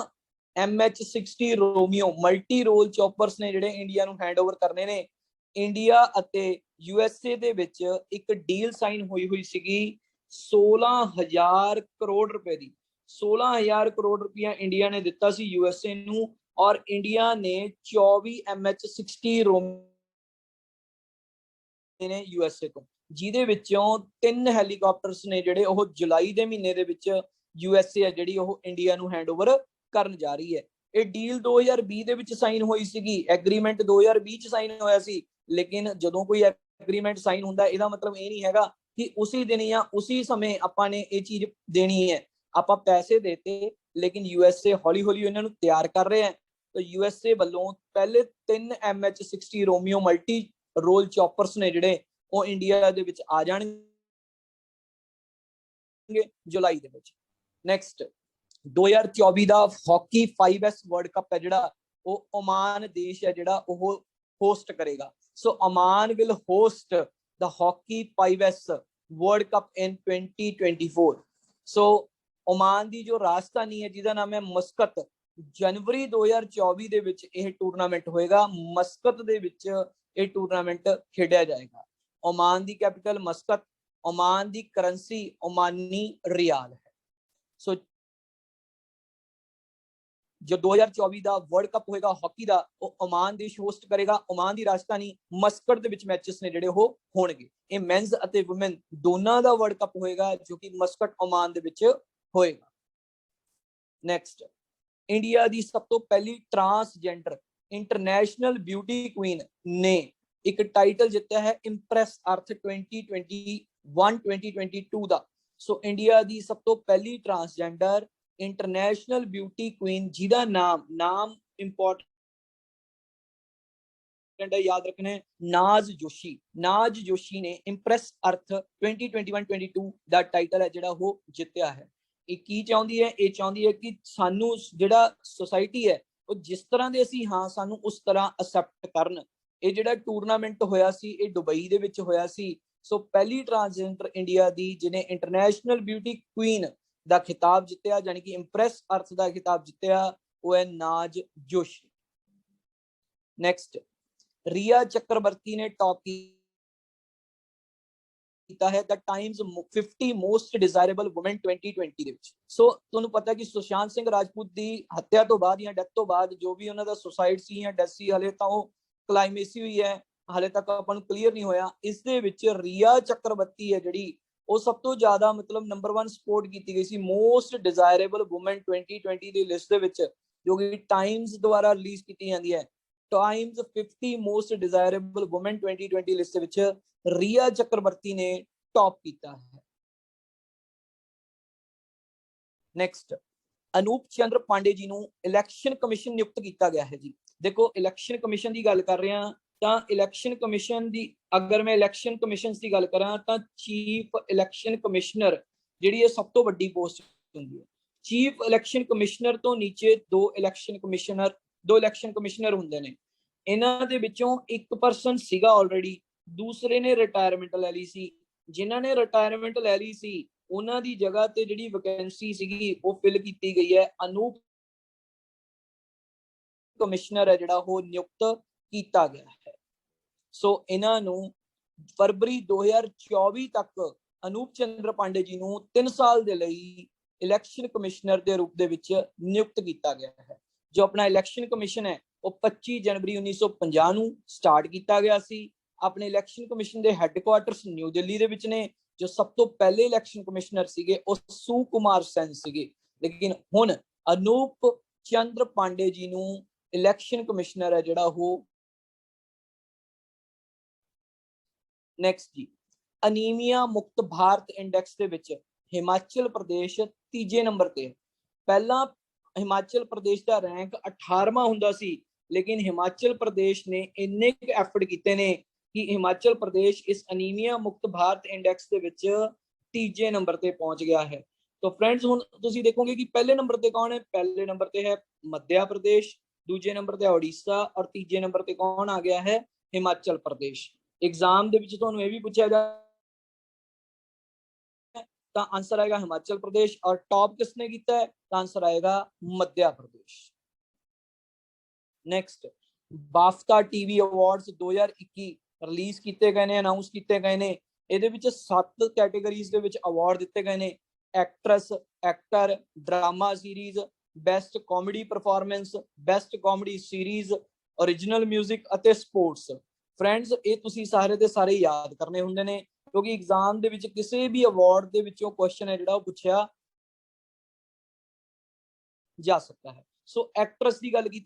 MH-60 ਰੋਮੀਓ ਮਲਟੀ ਰੋਲ ਚੌਪਰਸ ਨੇ ਜਿਹੜੇ ਇੰਡੀਆ ਨੂੰ ਹੈਂਡਓਵਰ ਕਰਨੇ ਨੇ। ਇੰਡੀਆ ਅਤੇ USA ਦੇ ਵਿੱਚ ਇੱਕ ਡੀਲ ਸਾਈਨ ਹੋਈ ਸੀਗੀ 16,000 ਕਰੋੜ ਰੁਪਏ ਦੀ। 16,000 ਕਰੋੜ ਰੁਪਇਆ ਇੰਡੀਆ ਨੇ ਦਿੱਤਾ ਸੀ USA ਨੂੰ ਔਰ ਇੰਡੀਆ ਨੇ 24 MH-60 ਰੋਮੀਓ ਨੇ USA ਤੋਂ, ਜਿਹਦੇ ਵਿੱਚੋਂ 3 ਹੈਲੀਕਾਪਟਰਸ ਨੇ ਜਿਹੜੇ ਉਹ ਜੁਲਾਈ ਦੇ ਮਹੀਨੇ ਦੇ ਵਿੱਚ USA ਹੈ ਜਿਹੜੀ ਉਹ ਇੰਡੀਆ ਨੂੰ ਹੈਂਡਓਵਰ ਕਰਨ ਜਾ ਰਹੀ ਹੈ। ਇਹ ਡੀਲ 2020 ਦੇ ਵਿੱਚ ਸਾਈਨ ਹੋਈ ਸੀਗੀ, ਐਗਰੀਮੈਂਟ 2020 ਚ ਸਾਈਨ ਹੋਇਆ ਸੀ, ਲੇਕਿਨ ਜਦੋਂ ਕੋਈ ਐਗਰੀਮੈਂਟ ਸਾਈਨ ਹੁੰਦਾ ਇਹਦਾ ਮਤਲਬ ਇਹ ਨਹੀਂ ਹੈਗਾ ਕਿ ਉਸੇ ਦਿਨ ਜਾਂ ਉਸੇ ਸਮੇਂ ਆਪਾਂ ਨੇ ਇਹ ਚੀਜ਼ ਦੇਣੀ ਹੈ। ਆਪਾਂ ਪੈਸੇ ਦੇਤੇ, ਲੇਕਿਨ USA ਹੌਲੀ ਹੌਲੀ ਇਹਨਾਂ ਨੂੰ ਤਿਆਰ ਕਰ ਰਹੇ ਹੈ। ਤਾਂ USA ਵੱਲੋਂ ਪਹਿਲੇ 3 MH-60 ਰੋਮੀਓ ਮਲਟੀ ਰੋਲ ਚੌਪਰਸ ਨੇ ਜਿਹੜੇ ਉਹ ਇੰਡੀਆ ਦੇ ਵਿੱਚ ਆ ਜਾਣਗੇ ਜੁਲਾਈ ਦੇ ਵਿੱਚ। ਨੈਕਸਟ 2024 ਦਾ ਹਾਕੀ 5S ਵਰਲਡ ਕੱਪ ਹੈ ਜਿਹੜਾ ਉਹ ਓਮਾਨ ਦੇਸ਼ ਹੈ ਜਿਹੜਾ ਉਹ ਹੋਸਟ ਕਰੇਗਾ। So Oman will host the hockey 5S world cup in 2024। So Oman ਦੀ ਜੋ ਰਾਜਧਾਨੀ ਹੈ ਜਿਹਦਾ ਨਾਮ ਹੈ ਮਸਕਤ, ਜਨਵਰੀ 2024 ਦੇ ਵਿੱਚ ਇਹ ਟੂਰਨਾਮੈਂਟ ਹੋਏਗਾ। ਮਸਕਤ ਦੇ ਵਿੱਚ ਇਹ ਟੂਰਨਾਮੈਂਟ ਖੇਡਿਆ ਜਾਏਗਾ। ਓਮਾਨ ਦੀ ਕੈਪੀਟਲ ਮਸਕਤ, ਓਮਾਨ ਦੀ ਕਰੰਸੀ ਓਮਾਨੀ ਰਿਆਲ ਹੈ। ਸੋ जो 2024 ਦਾ ਵਰਲਡ ਕੱਪ ਹੋਏਗਾ ਹਾਕੀ ਦਾ ਉਹ ਓਮਾਨ ਦੇਸ਼ ਹੋਸਟ ਕਰੇਗਾ। ਓਮਾਨ ਦੀ ਰਾਜਧਾਨੀ ਮਸਕਟ ਦੇ ਵਿੱਚ ਮੈਚਸ ਨੇ ਜਿਹੜੇ ਉਹ ਹੋਣਗੇ। ਇਹ ਮੈਨਸ ਅਤੇ ਔਮਨ ਦੋਨਾਂ ਦਾ ਵਰਲਡ ਕੱਪ ਹੋਏਗਾ ਜੋ ਕਿ ਮਸਕਟ ਓਮਾਨ ਦੇ ਵਿੱਚ ਹੋਏਗਾ। ਨੈਕਸਟ ਇੰਡੀਆ ਦੀ ਸਭ ਤੋਂ ਪਹਿਲੀ ਟਰਾਂਸਜੈਂਡਰ ਇੰਟਰਨੈਸ਼ਨਲ ਬਿਊਟੀ ਕੁਈਨ ਨੇ ਇੱਕ ਟਾਈਟਲ ਜਿੱਤਿਆ ਹੈ ਇੰਪ੍ਰੈਸ ਅਰਥ 2021-2022 ਦਾ। ਸੋ ਇੰਡੀਆ ਦੀ ਸਭ ਤੋਂ ਪਹਿਲੀ ਟਰਾਂਸਜੈਂਡਰ इंटरनेशनल ब्यूटी क्वीन जिहदा नाम इंपॉर्टेंट है, याद रखना है, नाज जोशी। नाज जोशी ने इंप्रेस अर्थ 2021-22 दा टाइटल है जिहड़ा वो जित्तिया है। ये की चाहुंदी है? ये चाहुंदी है कि सानू जिहड़ा सोसाइटी है वो जिस तरह दे असीं हां सानू उस तरह एक्सेप्ट करन। ये जिहड़ा टूरनामेंट होया सी ये दुबई दे विच होया सी। सो पहली ट्रांसजेंडर इंडिया दी जिहने इंटरनेशनल ब्यूटी क्वीन ਦਾ ਖਿਤਾਬ ਜਿੱਤਿਆ, ਜਾਨੀ ਕਿ ਇੰਪ੍ਰੈਸ ਅਰਥ ਦਾ ਖਿਤਾਬ ਜਿੱਤਿਆ, ਉਹ ਹੈ ਨਾਜ ਜੋਸ਼ੀ। ਨੈਕਸਟ ਰੀਆ ਚੱਕਰਵਰਤੀ ਨੇ ਟੌਪ ਕੀਤਾ ਹੈ ਦ ਟਾਈਮਜ਼ 50 ਮੋਸਟ ਡਿਜ਼ਾਇਰੇਬਲ ਵੂਮਨ 2020 ਦੇ ਵਿੱਚ। ਸੋ ਤੁਹਾਨੂੰ ਪਤਾ ਕਿ ਸੁਸ਼ਾਂਤ ਸਿੰਘ ਰਾਜਪੂਤ ਦੀ ਹੱਤਿਆ ਤੋਂ ਬਾਅਦ ਜਾਂ ਡੈਥ ਤੋਂ ਬਾਅਦ ਜੋ ਵੀ ਉਹਨਾਂ ਦਾ ਸੁਸਾਈਡ ਸੀ ਜਾਂ ਡੈਥ ਸੀ, ਹਲੇ ਤਾਂ ਉਹ ਕਲਾਈਮੇਸੀ ਹੋਈ ਹੈ, ਹਾਲੇ ਤੱਕ ਆਪਾਂ ਨੂੰ ਕਲੀਅਰ ਨਹੀਂ ਹੋਇਆ। ਇਸ ਦੇ ਵਿੱਚ ਰੀਆ ਚੱਕਰਵਰਤੀ ਹੈ ਜਿਹੜੀ ਉਹ ਸਭ ਤੋਂ ਜ਼ਿਆਦਾ ਮਤਲਬ ਨੰਬਰ 1 ਸਪੋਰਟ ਕੀਤੀ ਗਈ ਸੀ ਮੋਸਟ ਡਿਜ਼ਾਇਰੇਬਲ ਵੂਮਨ 2020 ਦੀ ਲਿਸਟ ਦੇ ਵਿੱਚ, ਜੋ ਕਿ ਟਾਈਮਜ਼ ਦੁਆਰਾ ਰਿਲੀਜ਼ ਕੀਤੀ ਜਾਂਦੀ ਹੈ। ਟਾਈਮਜ਼ 50 ਮੋਸਟ ਡਿਜ਼ਾਇਰੇਬਲ ਵੂਮਨ 2020 ਲਿਸਟ ਦੇ ਵਿੱਚ ਰੀਆ ਚੱਕਰਵਰਤੀ ਨੇ ਟੌਪ ਕੀਤਾ ਹੈ। ਨੈਕਸਟ ਅਨੂਪ ਚੰਦਰ ਪਾਂਡੇ ਜੀ ਨੂੰ ਇਲੈਕਸ਼ਨ ਕਮਿਸ਼ਨ ਨਿਯੁਕਤ ਕੀਤਾ ਗਿਆ ਹੈ ਜੀ। ਦੇਖੋ ਇਲੈਕਸ਼ਨ ਕਮਿਸ਼ਨ ਦੀ ਗੱਲ ਕਰ ਰਹੇ ਹਾਂ ਤਾਂ ਇਲੈਕਸ਼ਨ ਕਮਿਸ਼ਨ ਦੀ ਅਗਰ ਮੈਂ ਇਲੈਕਸ਼ਨ ਕਮਿਸ਼ਨਸ ਦੀ ਗੱਲ ਕਰਾਂ ਤਾਂ ਚੀਫ ਇਲੈਕਸ਼ਨ ਕਮਿਸ਼ਨਰ ਜਿਹੜੀ ਇਹ ਸਭ ਤੋਂ ਵੱਡੀ ਪੋਸਟ ਹੁੰਦੀ ਹੈ। ਚੀਫ ਇਲੈਕਸ਼ਨ ਕਮਿਸ਼ਨਰ ਤੋਂ ਨੀਚੇ ਦੋ ਇਲੈਕਸ਼ਨ ਕਮਿਸ਼ਨਰ ਹੁੰਦੇ ਨੇ। ਇਹਨਾਂ ਦੇ ਵਿੱਚੋਂ ਇੱਕ ਪਰਸਨ ਸੀਗਾ ਆਲਰੇਡੀ, ਦੂਸਰੇ ਨੇ ਰਿਟਾਇਰਮੈਂਟ ਲੈ ਲਈ ਸੀ। ਜਿਨ੍ਹਾਂ ਨੇ ਰਿਟਾਇਰਮੈਂਟ ਲੈ ਲਈ ਸੀ ਉਹਨਾਂ ਦੀ ਜਗ੍ਹਾ ਤੇ ਜਿਹੜੀ ਵੈਕੈਂਸੀ ਸੀਗੀ ਉਹ ਫਿਲ ਕੀਤੀ ਗਈ ਹੈ। ਅਨੂਪ ਕਮਿਸ਼ਨਰ ਹੈ ਜਿਹੜਾ ਉਹ ਨਿਯੁਕਤ ਕੀਤਾ ਗਿਆ ਹੈ। ਸੋ ਇਹਨਾਂ ਨੂੰ ਫਰਵਰੀ 2024 ਤੱਕ ਅਨੂਪ ਚੰਦਰ ਪਾਂਡੇ ਜੀ ਨੂੰ 3 ਸਾਲ ਦੇ ਲਈ ਇਲੈਕਸ਼ਨ ਕਮਿਸ਼ਨਰ ਦੇ ਰੂਪ ਦੇ ਵਿੱਚ ਨਿਯੁਕਤ ਕੀਤਾ ਗਿਆ ਹੈ। ਜੋ ਆਪਣਾ ਇਲੈਕਸ਼ਨ ਕਮਿਸ਼ਨ ਹੈ ਉਹ 25 ਜਨਵਰੀ 1950 ਨੂੰ ਸਟਾਰਟ ਕੀਤਾ ਗਿਆ ਸੀ। ਆਪਣੇ ਇਲੈਕਸ਼ਨ ਕਮਿਸ਼ਨ ਦੇ ਹੈੱਡਕੁਆਰਟਰਸ ਨਿਊ ਦਿੱਲੀ ਦੇ ਵਿੱਚ ਨੇ। ਜੋ ਸਭ ਤੋਂ ਪਹਿਲੇ ਇਲੈਕਸ਼ਨ ਕਮਿਸ਼ਨਰ ਸੀਗੇ ਉਹ ਸੁਕੁਮਾਰ ਸੈਨ ਸੀਗੇ, ਲੇਕਿਨ ਹੁਣ ਅਨੂਪ ਚੰਦਰ ਪਾਂਡੇ ਜੀ ਨੂੰ ਇਲੈਕਸ਼ਨ ਕਮਿਸ਼ਨਰ ਹੈ ਜਿਹੜਾ ਉਹ। ਨੈਕਸਟ ਜੀ ਅਨੀਮੀਆ ਮੁਕਤ ਭਾਰਤ ਇੰਡੈਕਸ ਦੇ ਵਿੱਚ ਹਿਮਾਚਲ ਪ੍ਰਦੇਸ਼ ਤੀਜੇ ਨੰਬਰ ਤੇ ਹੈ। ਪਹਿਲਾਂ ਹਿਮਾਚਲ ਪ੍ਰਦੇਸ਼ ਦਾ ਰੈਂਕ 18ਵਾਂ ਹੁੰਦਾ ਸੀ, ਲੇਕਿਨ ਹਿਮਾਚਲ ਪ੍ਰਦੇਸ਼ ਨੇ ਇੰਨੇ ਐਫਰਟ ਕੀਤੇ ਨੇ ਕਿ ਹਿਮਾਚਲ ਪ੍ਰਦੇਸ਼ ਇਸ ਅਨੀਮੀਆ ਮੁਕਤ ਭਾਰਤ ਇੰਡੈਕਸ ਦੇ ਵਿੱਚ ਤੀਜੇ ਨੰਬਰ ਤੇ ਪਹੁੰਚ ਗਿਆ ਹੈ। तो फ्रेंड्स ਹੁਣ ਤੁਸੀਂ ਦੇਖੋਗੇ ਕਿ ਪਹਿਲੇ ਨੰਬਰ ਤੇ ਕੌਣ ਹੈ? ਪਹਿਲੇ ਨੰਬਰ ਤੇ ਹੈ ਮੱਧ ਪ੍ਰਦੇਸ਼, ਦੂਜੇ ਨੰਬਰ ਤੇ ਉੜੀਸਾ ਔਰ ਤੀਜੇ ਨੰਬਰ ਤੇ ਕੌਣ ਆ ਗਿਆ ਹੈ? ਹਿਮਾਚਲ ਪ੍ਰਦੇਸ਼। एग्जाम ਦੇ ਵਿੱਚ ਤੁਹਾਨੂੰ ਇਹ ਵੀ ਪੁੱਛਿਆ ਜਾ ਤਾਂ ਆਨਸਰ ਆਏਗਾ ਹਿਮਾਚਲ ਪ੍ਰਦੇਸ਼। और टॉप किसने ਕੀਤਾ है? ਤਾਂ ਆਨਸਰ ਆਏਗਾ Madhya Pradesh. Next BAFTA TV awards 2021 release ਕੀਤੇ ਗਏ ਨੇ, ਅਨਾਉਂਸ ਕੀਤੇ ਗਏ ਨੇ। ਇਹਦੇ ਵਿੱਚ 7 ਕੈਟਾਗਰੀਜ਼ ਦੇ ਵਿੱਚ ਅਵਾਰਡ ਦਿੱਤੇ ਗਏ ਨੇ। Actress, actor, drama series, best comedy performance, best comedy series, original music ਅਤੇ स्पोर्ट्स। फ्रेंड्स ये तुसी सारे दे सारे याद करने हुंदे ने, क्योंकि एग्जाम दे विच किसी भी अवार्ड दे विचों क्वेश्चन है जिहड़ा पुछया जा सकता है। सो एक्ट्रेस की गल की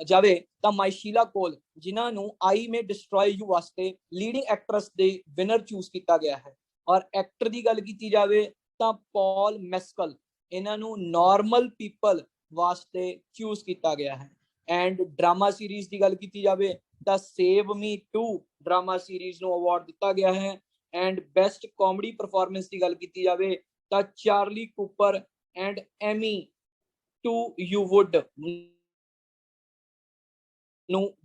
जाए तो माइशीला कोल जिन्हां नूं आई में डिस्ट्रॉय यू वास्ते लीडिंग एक्ट्रेस दे विनर चूज किया गया है। और एक्टर की गल की जाए तो पॉल मैस्कल इन्हां नूं नॉर्मल पीपल वास्ते चूज किया गया है। एंड ड्रामा सीरीज की गल की जाए तो सेव मी 2 ड्रामा सीरीज नूं अवार्ड दिता गया है। एंड बेस्ट कॉमेडी परफॉर्मेंस की गल की जाए तो चार्ली कूपर एंड एमी टू यू वुड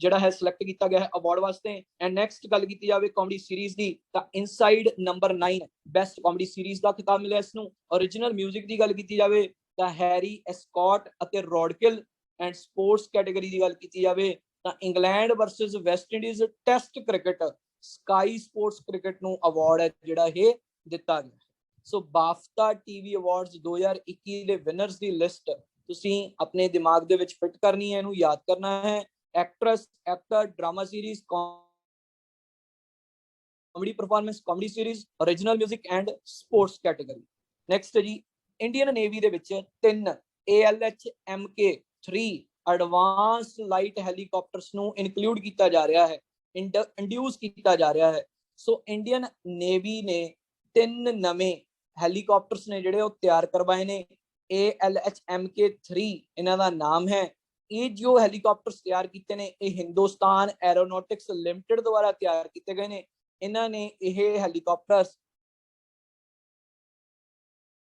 ਜਿਹੜਾ ਹੈ ਸਿਲੈਕਟ ਕੀਤਾ ਗਿਆ ਹੈ ਅਵਾਰਡ ਵਾਸਤੇ। ਐਂਡ ਨੈਕਸਟ ਗੱਲ ਕੀਤੀ ਜਾਵੇ ਕਾਮੇਡੀ ਸੀਰੀਜ਼ ਦੀ ਤਾਂ inside number 9 best comedy series ਦਾ ਖਿਤਾਬ ਮਿਲਿਆ ਇਸ ਨੂੰ। ओरिजिनल म्यूजिक ਦੀ ਗੱਲ ਕੀਤੀ ਜਾਵੇ ਤਾਂ ਹੈਰੀ ਐਸਕॉट ਅਤੇ ਰੋਡਕਿਲ। ਐਂਡ ਸਪੋਰਟਸ ਕੈਟਾਗਰੀ ਦੀ ਗੱਲ ਕੀਤੀ ਜਾਵੇ ਤਾਂ England versus West Indies test cricket sky sports cricket ਨੂੰ ਅਵਾਰਡ ਹੈ ਜਿਹੜਾ ਇਹ ਦਿੱਤਾ ਗਿਆ। ਸੋ ਬਾਫਤਾ ਟੀਵੀ ਅਵਾਰਡਸ 2021 ਦੇ ਵਿਨਰਸ ਦੀ ਲਿਸਟ ਤੁਸੀਂ ਆਪਣੇ ਦਿਮਾਗ ਦੇ ਵਿੱਚ ਫਿੱਟ ਕਰਨੀ ਹੈ, ਇਹਨੂੰ ਯਾਦ ਕਰਨਾ ਹੈ। Actress, actor, drama series, comedy performance, comedy series, original music and sports category. Next है जी इंडियन नेवी दे विच 3 ALH-MK3 एडवांस लाइट हैलीकॉप्टर्स नूं इनक्लूड किया जा रहा है, इंड्यूस किया जा रहा है। सो इंडियन नेवी ने 3 नवे हैलीकॉप्टर्स ने जिहड़े तैयार करवाए ने। ALH-MK3 इन्हां दा नाम है। ये जो हैलीकॉप्टर्स तैयार किए ने ये हिंदुस्तान एरोनॉटिक्स लिमिटेड द्वारा तैयार किए गए ने। इन्हां ने ये हैलीकॉप्टर्स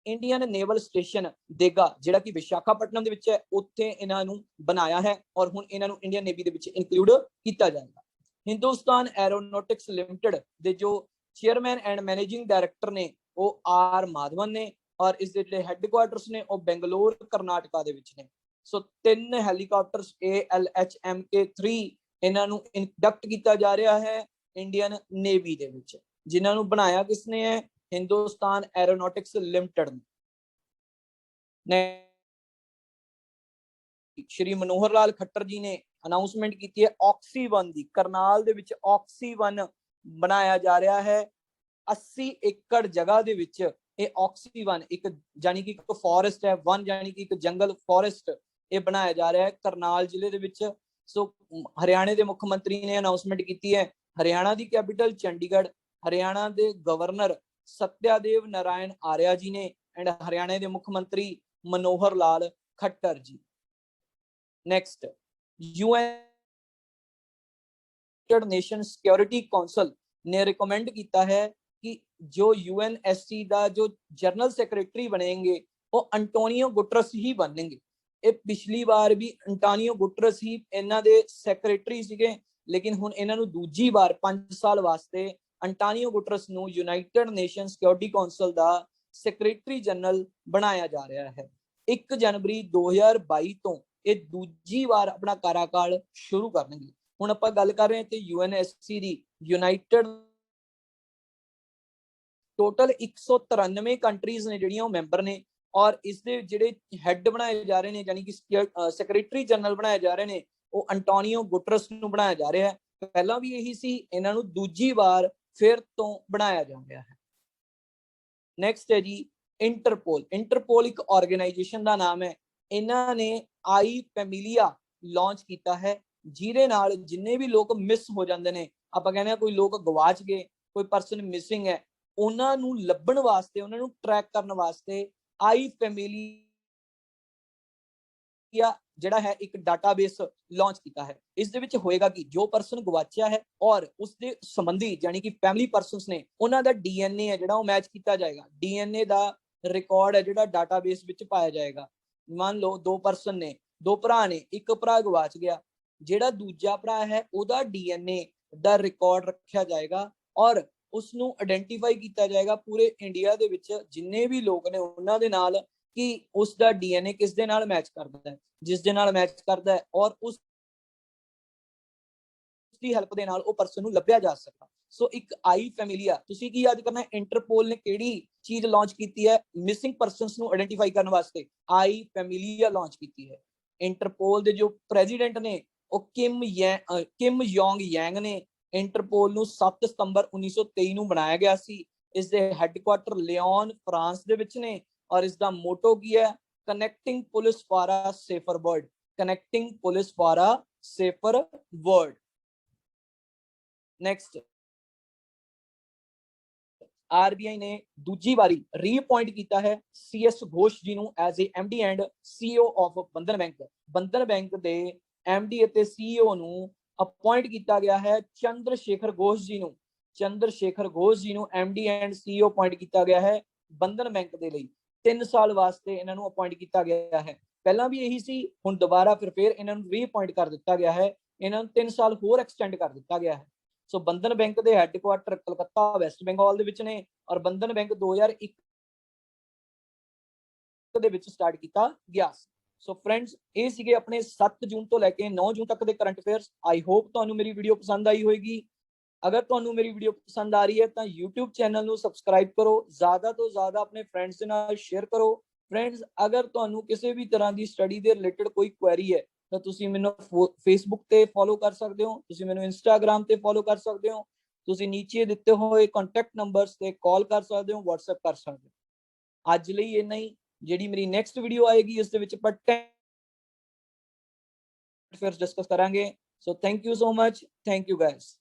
इंडियन नेवल स्टेशन देगा जिहड़ा कि विशाखापट्टनम दे विच है उत्थे इन्हां नूं बनाया है और हुण इन्हां नूं Indian navy they which include किया जाएगा। हिंदुस्तान एरोनॉटिक्स लिमिटेड दे जो चेयरमैन एंड मैनेजिंग डायरेक्टर ने वो आर माधवन ने और इस दे जिहड़े हैडक्वार्टर्स ने वो बेंगलोर कर्नाटका दे विच ने। सो 3 हैलीकॉप्टर्स ALH-MK3 इन्हां नूं इंडक्ट किया जा रहा है इंडियन नेवी दे विच, जिन्हां नूं बनाया किसने है हिंदुस्तान एरोनॉटिक्स लिमिटेड ने। श्री मनोहर लाल खट्टर जी ने अनाउंसमेंट की है ऑक्सी-1 दी। करनाल दे विच ऑक्सी-1 बनाया जा रहा है 80 एकड़ जगह दे विच। ये ऑक्सी-1 एक यानी कि एक फॉरेस्ट है, वन यानी कि एक जंगल फॉरेस्ट ये बनाया जा रहा है करनाल जिले दे विच। सो हरियाणा के मुख्यमंत्री ने अनाउंसमेंट की है। हरियाणा की कैपिटल चंडीगढ़, हरियाणा के गवर्नर सत्यादेव नारायण आर्या जी ने एंड हरियाणा के मुख्यमंत्री Manohar Lal Khattar ji. Next united nation security council ने रिकमेंड किया है कि जो यूएनएससी का जो जनरल सैक्रटरी बनेंगे वो अंटोनियो गुटरस ही बनेंगे। ये पिछली बार भी अंटोनियो गुटरस ही इन्हां दे सैक्रटरी सीगे, लेकिन हुण इन्हां नूं दूजी बार 5 साल वास्ते अंटोनियो गुटरस नूं यूनाइटेड नेशन सिक्योरिटी काउंसिल दा सैक्रटरी जनरल बनाया जा रहा है। 1 जनवरी 2022 तो ये दूजी बार अपना कार्यकाल शुरू करनगे। हुण आपां गल कर रहे हैं ते यूएनएससी दी यूनाइटेड टोटल 193 कंट्रीज ने जिहड़ियां मैंबर ने और इस दे जिहड़े हैड बनाए जा रहे हैं यानी कि सैक्रटरी जनरल बनाए जा रहे हैं वो अंटोनियो गुटरस नूं बनाया जा रहा है। पहला भी यही सी, इन्हां नूं दूजी बार फिर तो बनाया जा रहा है। नेक्स्ट है जी इंटरपोल। इंटरपोल एक ऑर्गेनाइजेशन का नाम है। इन्हां ने आई फैमिलिया लॉन्च किया है जिहदे नाल जिन्ने भी लोग मिस हो जाते हैं, आपां कहने कोई लोग गवाच गए, कोई परसन मिसिंग है, उन्हां नूं लभण वास्ते उन्हां नूं ट्रैक करन वास्ते आई फैमिलिया जिहड़ा है एक डाटाबेस लॉन्च किया है। इस दे विच होएगा कि जो परसन गवाचिया है और उसके संबंधी यानी कि फैमिली परसनस ने उन्हां दा डीएनए है जिहड़ा मैच किया जाएगा। डीएनए दा रिकॉर्ड है जिहड़ा डाटाबेस विच पाया जाएगा। मान लो 2 परसन ने, 2 भरा ने, एक भरा गवाच गया, जिहड़ा दूजा भरा है उहदा डीएनए दा रिकॉर्ड रखा जाएगा और उसनूं आइडेंटिफाई किया जाएगा पूरे इंडिया दे विच जिन्ने भी लोग ने उन्हां दे नाल कि उसका डीएनए किस दे नाल मैच करता है, जिस दे नाल मैच करता है और उस दी हेल्प दे नाल वो परसन नूं लभ्या जा सकदा। सो एक आई फैमिलिया तुसीं की याद करना है, इंटरपोल ने किहड़ी चीज लॉन्च की है मिसिंग परसनस नूं आइडेंटिफाई करने वास्ते आई फैमिलिया लॉन्च की है। इंटरपोल दे जो प्रेजिडेंट ने ਉਹ ਕਿਮ ਯੋਂਗ ਯੈਂਗ ਨੇ। ਇੰਟਰਪੋਲ ਨੂੰ 7 ਸਤੰਬਰ 1923 ਨੂੰ ਬਣਾਇਆ ਗਿਆ ਸੀ। ਇਸ ਦੇ ਹੈੱਡਕੁਆਟਰ ਲਿਓਨ ਫਰਾਂਸ ਦੇ ਵਿੱਚ ਨੇ ਔਰ ਇਸ ਦਾ ਮੋਟੋ ਕੀ ਹੈ? Connecting police for a safer world, connecting police for a safer world. Next, RBI ਨੇ ਦੂਜੀ ਵਾਰੀ ਰੀਅਪॉइंट ਕੀਤਾ ਹੈ CS ਘੋਸ਼ ਜੀ ਨੂੰ as a MD and CEO of Bandhan bank. Bandhan bank ਦੇ MD ਅਤੇ CEO ਨੂੰ ਅਪਾਇੰਟ ਕੀਤਾ ਗਿਆ ਹੈ ਚੰਦਰਸ਼ੇਖਰ ਘੋਸ਼ ਜੀ ਨੂੰ। ਚੰਦਰਸ਼ੇਖਰ ਘੋਸ਼ ਜੀ ਨੂੰ MD ਐਂਡ CEO ਅਪਾਇੰਟ ਕੀਤਾ ਗਿਆ ਹੈ ਬੰਧਨ ਬੈਂਕ ਦੇ ਲਈ। 3 ਸਾਲ ਵਾਸਤੇ ਇਹਨਾਂ ਨੂੰ ਅਪਾਇੰਟ ਕੀਤਾ ਗਿਆ ਹੈ। ਪਹਿਲਾਂ ਵੀ ਇਹੀ ਸੀ, ਹੁਣ ਦੁਬਾਰਾ ਫਿਰ ਇਹਨਾਂ ਨੂੰ ਰੀਅਪॉइंट ਕਰ ਦਿੱਤਾ ਗਿਆ ਹੈ। ਇਹਨਾਂ ਨੂੰ 3 ਸਾਲ ਹੋਰ ਐਕਸਟੈਂਡ ਕਰ ਦਿੱਤਾ ਗਿਆ ਹੈ। ਸੋ ਬੰਧਨ ਬੈਂਕ ਦੇ ਹੈੱਡਕੁਆਟਰ ਕਲਕੱਤਾ ਵੈਸਟ ਬੰਗਾਲ ਦੇ ਵਿੱਚ ਨੇ ਔਰ ਬੰਧਨ ਬੈਂਕ 2001 ਦੇ ਵਿੱਚ ਸਟਾਰਟ ਕੀਤਾ ਗਿਆ। ਸੋ ਫਰੈਂਡਸ, ਇਹ ਸੀਗੇ ਆਪਣੇ 7 ਜੂਨ ਤੋਂ ਲੈ ਕੇ 9 ਜੂਨ ਤੱਕ ਦੇ ਕਰੰਟ ਅਫੇਅਰਸ। ਆਈ ਹੋਪ ਤੁਹਾਨੂੰ ਮੇਰੀ ਵੀਡੀਓ ਪਸੰਦ ਆਈ ਹੋਏਗੀ। ਅਗਰ ਤੁਹਾਨੂੰ ਮੇਰੀ ਵੀਡੀਓ ਪਸੰਦ ਆ ਰਹੀ ਹੈ ਤਾਂ YouTube ਚੈਨਲ ਨੂੰ ਸਬਸਕ੍ਰਾਈਬ ਕਰੋ, ਜ਼ਿਆਦਾ ਤੋਂ ਜ਼ਿਆਦਾ ਆਪਣੇ ਫਰੈਂਡਸ ਦੇ ਨਾਲ ਸ਼ੇਅਰ ਕਰੋ। ਫਰੈਂਡਸ, ਅਗਰ ਤੁਹਾਨੂੰ ਕਿਸੇ ਵੀ ਤਰ੍ਹਾਂ ਦੀ ਸਟੱਡੀ ਦੇ ਰਿਲੇਟਡ ਕੋਈ ਕੁਐਰੀ ਹੈ ਤਾਂ ਤੁਸੀਂ ਮੈਨੂੰ ਫੇਸਬੁੱਕ ਤੇ ਫੋਲੋ ਕਰ ਸਕਦੇ ਹੋ, ਤੁਸੀਂ ਮੈਨੂੰ ਇੰਸਟਾਗ੍ਰਾਮ ਤੇ ਫੋਲੋ ਕਰ ਸਕਦੇ ਹੋ, ਤੁਸੀਂ ਨੀਚੇ ਦਿੱਤੇ ਹੋਏ ਕੰਟੈਕਟ ਨੰਬਰਸ ਤੇ ਕਾਲ ਕਰ ਸਕਦੇ ਹੋ, WhatsApp ਕਰ ਸਕਦੇ ਹੋ। ਅੱਜ ਲਈ ਇੰਨਾ ਹੀ। ਜਿਹੜੀ ਮੇਰੀ ਨੈਕਸਟ ਵੀਡੀਓ ਆਏਗੀ ਉਸ ਦੇ ਵਿੱਚ ਆਪਾਂ ਫਿਰ ਡਿਸਕਸ ਕਰਾਂਗੇ। So thank you so much, thank you guys.